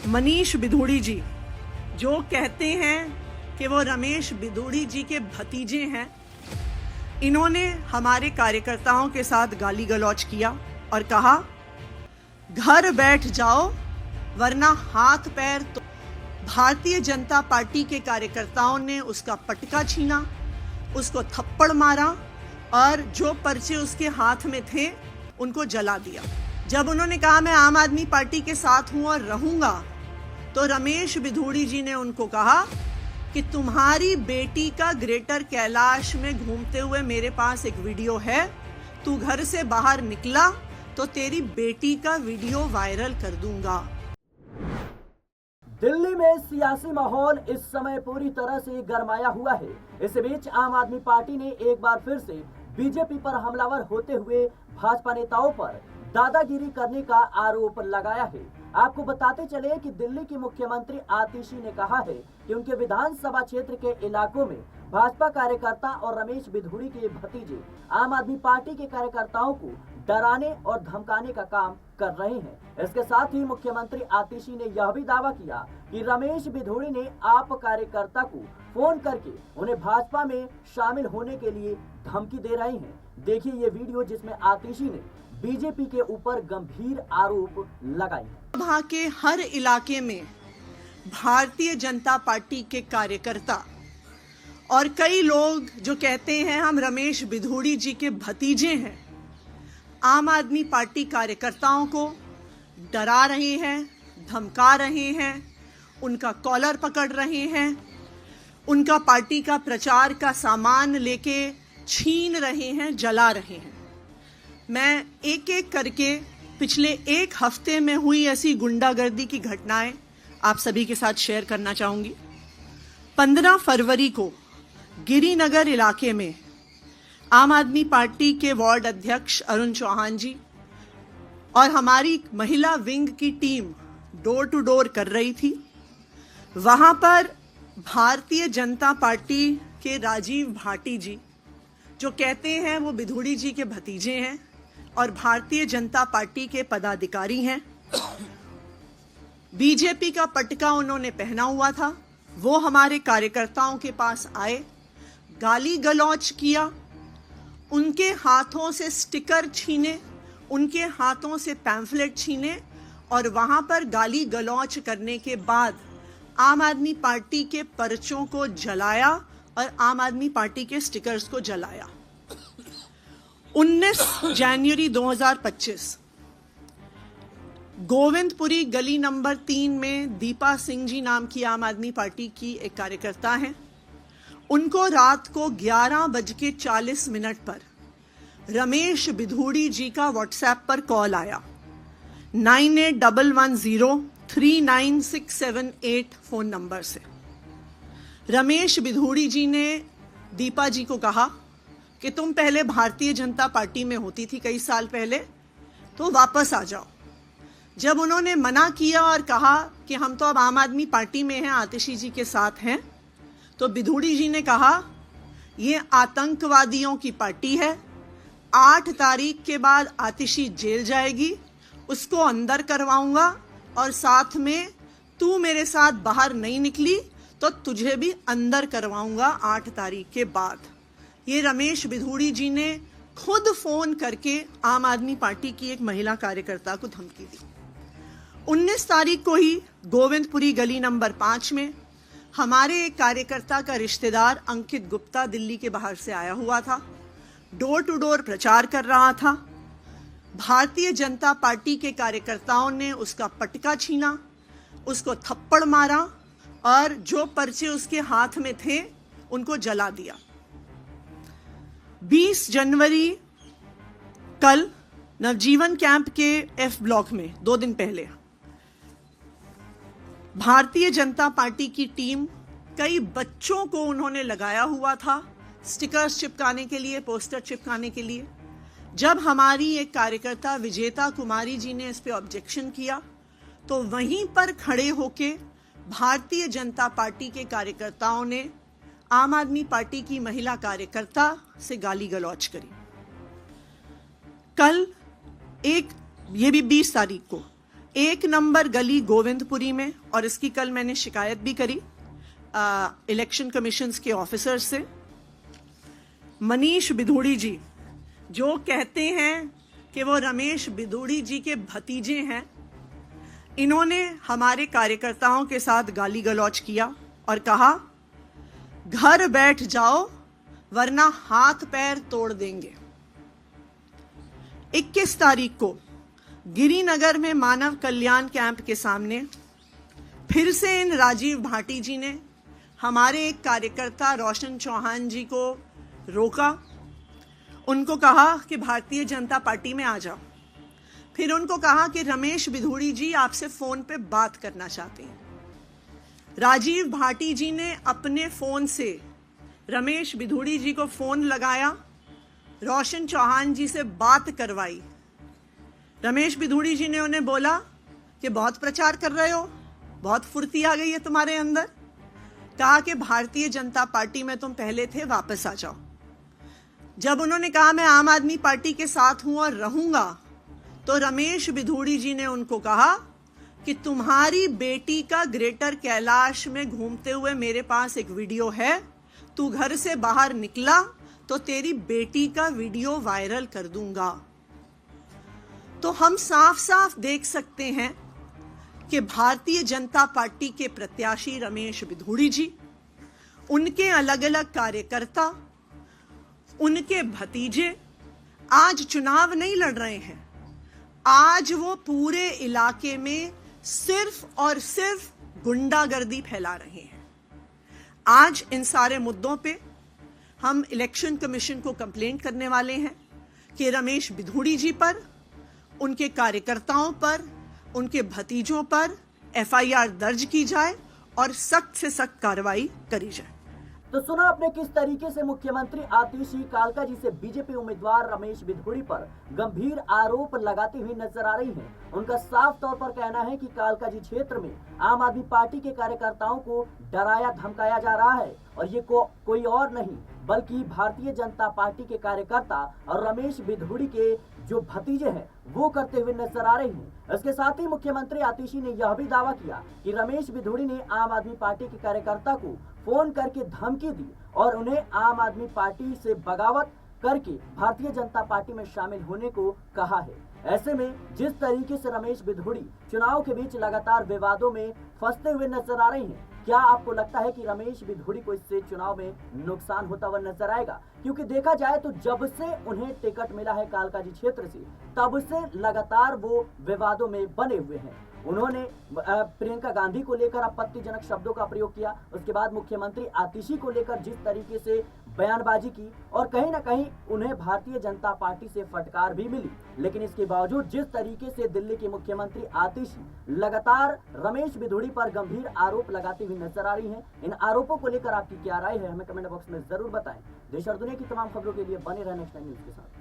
मनीष बिधूड़ी जी जो कहते हैं कि वो रमेश बिधूड़ी जी के भतीजे हैं, इन्होंने हमारे कार्यकर्ताओं के साथ गाली गलौज किया और कहा घर बैठ जाओ वरना हाथ पैर तो। भारतीय जनता पार्टी के कार्यकर्ताओं ने उसका पटका छीना, उसको थप्पड़ मारा और जो पर्चे उसके हाथ में थे उनको जला दिया। जब उन्होंने कहा मैं आम आदमी पार्टी के साथ हूं और रहूंगा, तो रमेश बिधूड़ी जी ने उनको कहा कि तुम्हारी बेटी का ग्रेटर कैलाश में घूमते हुए मेरे पास एक वीडियो है, तू घर से बाहर निकला तो तेरी बेटी का वीडियो वायरल कर दूंगा। दिल्ली में सियासी माहौल इस समय पूरी तरह से गरमाया हुआ है। इस बीच आम आदमी पार्टी ने एक बार फिर से बीजेपी पर हमलावर होते हुए भाजपा नेताओं पर दादागिरी करने का आरोप लगाया है। आपको बताते चले कि दिल्ली की मुख्यमंत्री आतिशी ने कहा है कि उनके विधानसभा क्षेत्र के इलाकों में भाजपा कार्यकर्ता और रमेश बिधूड़ी के भतीजे आम आदमी पार्टी के कार्यकर्ताओं को डराने और धमकाने का काम कर रहे हैं। इसके साथ ही मुख्यमंत्री आतिशी ने यह भी दावा किया कि रमेश बिधूड़ी ने आप कार्यकर्ता को फोन करके उन्हें भाजपा में शामिल होने के लिए धमकी दे रहे हैं। देखिए ये वीडियो जिसमें आतिशी ने बीजेपी के ऊपर गंभीर आरोप लगाए। वहां के हर इलाके में भारतीय जनता पार्टी के कार्यकर्ता और कई लोग जो कहते हैं हम रमेश बिधूड़ी जी के भतीजे हैं, आम आदमी पार्टी कार्यकर्ताओं को डरा रहे हैं, धमका रहे हैं, उनका कॉलर पकड़ रहे हैं, उनका पार्टी का प्रचार का सामान लेके छीन रहे हैं, जला रहे हैं। मैं एक एक करके पिछले एक हफ्ते में हुई ऐसी गुंडागर्दी की घटनाएं आप सभी के साथ शेयर करना चाहूंगी। 15 फरवरी को गिरिनगर इलाके में आम आदमी पार्टी के वार्ड अध्यक्ष अरुण चौहान जी और हमारी महिला विंग की टीम डोर टू डोर कर रही थी। वहां पर भारतीय जनता पार्टी के राजीव भाटी जी जो कहते हैं वो बिधूड़ी जी के भतीजे हैं और भारतीय जनता पार्टी के पदाधिकारी हैं, बीजेपी का पटका उन्होंने पहना हुआ था, वो हमारे कार्यकर्ताओं के पास आए, गाली गलौज किया, उनके हाथों से स्टिकर छीने, उनके हाथों से पैम्फलेट छीने और वहां पर गाली गलौज करने के बाद आम आदमी पार्टी के पर्चों को जलाया और आम आदमी पार्टी के स्टिकर्स को जलाया। 19 जनवरी 2025 गोविंदपुरी गली नंबर 3 में दीपा सिंह जी नाम की आम आदमी पार्टी की एक कार्यकर्ता हैं। उनको रात को 11:40 पर रमेश बिधूड़ी जी का व्हाट्सएप पर कॉल आया 9811039678 फोन नंबर से। रमेश बिधूड़ी जी ने दीपा जी को कहा कि तुम पहले भारतीय जनता पार्टी में होती थी कई साल पहले, तो वापस आ जाओ। जब उन्होंने मना किया और कहा कि हम तो अब आम आदमी पार्टी में हैं, आतिशी जी के साथ हैं, तो बिधूड़ी जी ने कहा ये आतंकवादियों की पार्टी है, 8 तारीख के बाद आतिशी जेल जाएगी, उसको अंदर करवाऊंगा और साथ में तू मेरे साथ बाहर नहीं निकली तो तुझे भी अंदर करवाऊंगा 8 तारीख के बाद। ये रमेश बिधूड़ी जी ने खुद फोन करके आम आदमी पार्टी की एक महिला कार्यकर्ता को धमकी दी। 19 तारीख को ही गोविंदपुरी गली नंबर 5 में हमारे एक कार्यकर्ता का रिश्तेदार अंकित गुप्ता दिल्ली के बाहर से आया हुआ था, डोर टू डोर प्रचार कर रहा था। भारतीय जनता पार्टी के कार्यकर्ताओं ने उसका पटका छीना, उसको थप्पड़ मारा और जो पर्चे उसके हाथ में थे उनको जला दिया। 20 जनवरी कल नवजीवन कैंप के एफ ब्लॉक में 2 दिन पहले भारतीय जनता पार्टी की टीम, कई बच्चों को उन्होंने लगाया हुआ था स्टिकर्स चिपकाने के लिए, पोस्टर चिपकाने के लिए। जब हमारी एक कार्यकर्ता विजेता कुमारी जी ने इस पे ऑब्जेक्शन किया तो वहीं पर खड़े होके भारतीय जनता पार्टी के कार्यकर्ताओं ने आम आदमी पार्टी की महिला कार्यकर्ता से गाली गलौज करी। कल ये भी 20 तारीख को 1 नंबर गली गोविंदपुरी में, और इसकी कल मैंने शिकायत भी करी इलेक्शन कमीशंस के ऑफिसर से, मनीष बिधूड़ी जी जो कहते हैं कि वो रमेश बिधूड़ी जी के भतीजे हैं, इन्होंने हमारे कार्यकर्ताओं के साथ गाली गलौज किया और कहा घर बैठ जाओ वरना हाथ पैर तोड़ देंगे। 21 तारीख को गिरिनगर में मानव कल्याण कैंप के सामने फिर से इन राजीव भाटी जी ने हमारे एक कार्यकर्ता रोशन चौहान जी को रोका, उनको कहा कि भारतीय जनता पार्टी में आ जाओ। फिर उनको कहा कि रमेश बिधूड़ी जी आपसे फोन पे बात करना चाहते हैं। राजीव भाटी जी ने अपने फोन से रमेश बिधूड़ी जी को फोन लगाया, रोशन चौहान जी से बात करवाई। रमेश बिधूड़ी जी ने उन्हें बोला कि बहुत प्रचार कर रहे हो, बहुत फुर्ती आ गई है तुम्हारे अंदर। कहा कि भारतीय जनता पार्टी में तुम पहले थे, वापस आ जाओ। जब उन्होंने कहा मैं आम आदमी पार्टी के साथ हूं और रहूंगा, तो रमेश बिधूड़ी जी ने उनको कहा कि तुम्हारी बेटी का ग्रेटर कैलाश में घूमते हुए मेरे पास एक वीडियो है, तू घर से बाहर निकला तो तेरी बेटी का वीडियो वायरल कर दूंगा। तो हम साफ साफ देख सकते हैं कि भारतीय जनता पार्टी के प्रत्याशी रमेश बिधूड़ी जी, उनके अलग अलग कार्यकर्ता, उनके भतीजे आज चुनाव नहीं लड़ रहे हैं। आज वो पूरे इलाके में सिर्फ और सिर्फ गुंडागर्दी फैला रहे हैं। आज इन सारे मुद्दों पे हम इलेक्शन कमीशन को कंप्लेंट करने वाले हैं कि रमेश बिधूड़ी जी पर, उनके कार्यकर्ताओं पर, उनके भतीजों पर एफआईआर दर्ज की जाए और सख्त से सख्त कार्रवाई करी जाए। तो सुना आपने किस तरीके से मुख्यमंत्री आतिशी कालका जी से बीजेपी उम्मीदवार रमेश बिधूड़ी पर गंभीर आरोप लगाती हुई नजर आ रही हैं। उनका साफ तौर पर कहना है कि कालका जी क्षेत्र में आम आदमी पार्टी के कार्यकर्ताओं को डराया धमकाया जा रहा है और ये कोई और नहीं बल्कि भारतीय जनता पार्टी के कार्यकर्ता और रमेश बिधूड़ी के जो भतीजे हैं वो करते हुए नजर आ रहे हैं। इसके साथ ही मुख्यमंत्री आतिशी ने यह भी दावा किया कि रमेश बिधूड़ी ने आम आदमी पार्टी के कार्यकर्ता को फोन करके धमकी दी और उन्हें आम आदमी पार्टी से बगावत करके भारतीय जनता पार्टी में शामिल होने को कहा है। ऐसे में जिस तरीके से रमेश बिधूड़ी चुनाव के बीच लगातार विवादों में फंसते हुए नजर आ रहे हैं, क्या आपको लगता है कि रमेश बिधूड़ी को इससे चुनाव में नुकसान होता हुआ नजर आएगा? क्योंकि देखा जाए तो जब से उन्हें टिकट मिला है कालका जी क्षेत्र से, तब से लगातार वो विवादों में बने हुए हैं। उन्होंने प्रियंका गांधी को लेकर आपत्तिजनक शब्दों का प्रयोग किया, उसके बाद मुख्यमंत्री आतिशी को लेकर जिस तरीके से बयानबाजी की और कहीं ना कहीं उन्हें भारतीय जनता पार्टी से फटकार भी मिली। लेकिन इसके बावजूद जिस तरीके से दिल्ली के मुख्यमंत्री आतिशी लगातार रमेश बिधूड़ी पर गंभीर आरोप लगाती हुई नजर आ रही हैं, इन आरोपों को लेकर आपकी क्या राय है हमें कमेंट बॉक्स में जरूर बताएं। देश और दुनिया की तमाम खबरों के लिए बने रहने नेक्स्ट टाइम न्यूज के साथ।